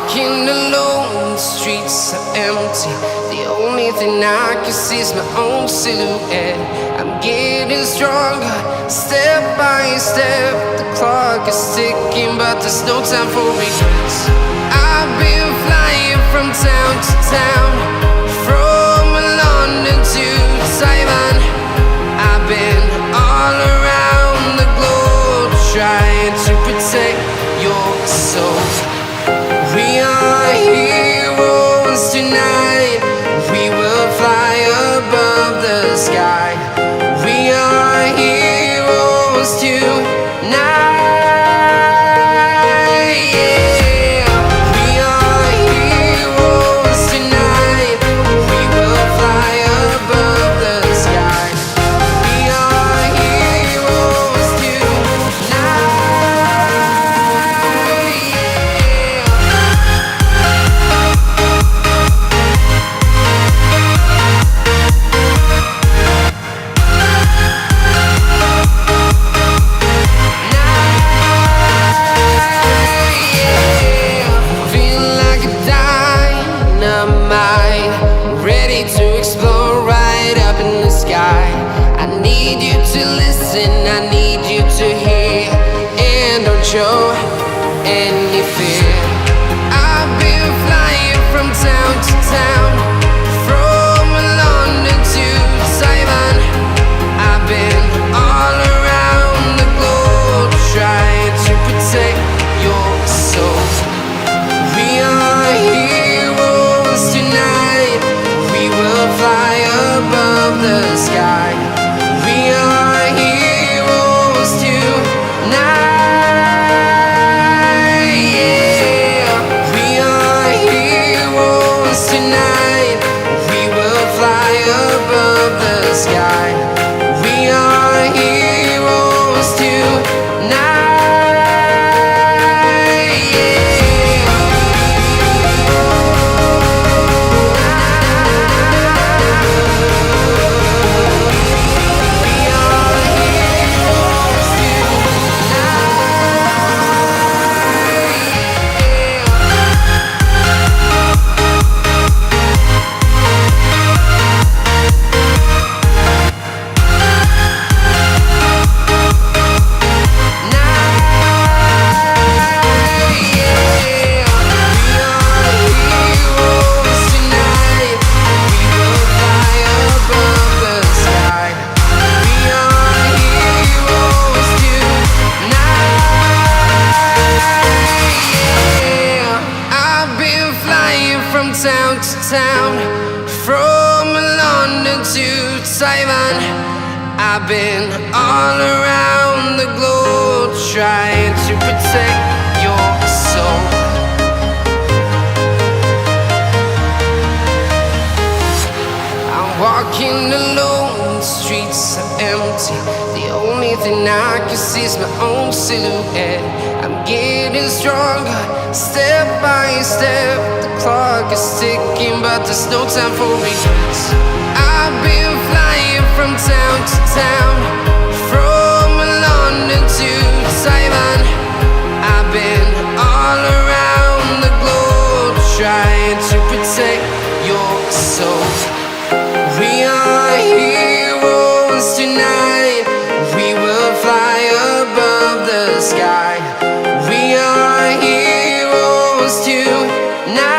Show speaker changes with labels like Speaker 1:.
Speaker 1: walking alone, the streets are empty. The only thing I can see is my own silhouette. I'm getting stronger, step by step. The clock is ticking, but there's no time for regrets. I've been flying from town to town, from London to Taiwan. I've been all around the globe, trying to protect your soul. We are heroes tonight. We will fly above the sky. We are heroes tonight. Yeah. We are heroes tonight. We will fly above the sky. We are heroes tonight. To explore right up in the sky. I need you to listen, I need you to hear, and don't show any fear. I've been flying from town to town, from London to Taiwan. I've been all around the globe, trying to protect your soul. We are heroes tonight. We will fly above the sky. We are heroes tonight. Yeah. We are heroes tonight. We will fly above the sky. We are heroes tonight. Town to town, from London to Taiwan. I've been all around the globe, trying to protect your soul. I'm walking alone, the streets are empty. The only thing I can see is my own silhouette. I'm getting stronger, step by step. The clock is ticking, but there's no time for regrets. I've been flying from town to town, from London to Taiwan. I've been all around the globe, trying to protect your soul. We are heroes tonight. We will fly above the sky. We are heroes tonight.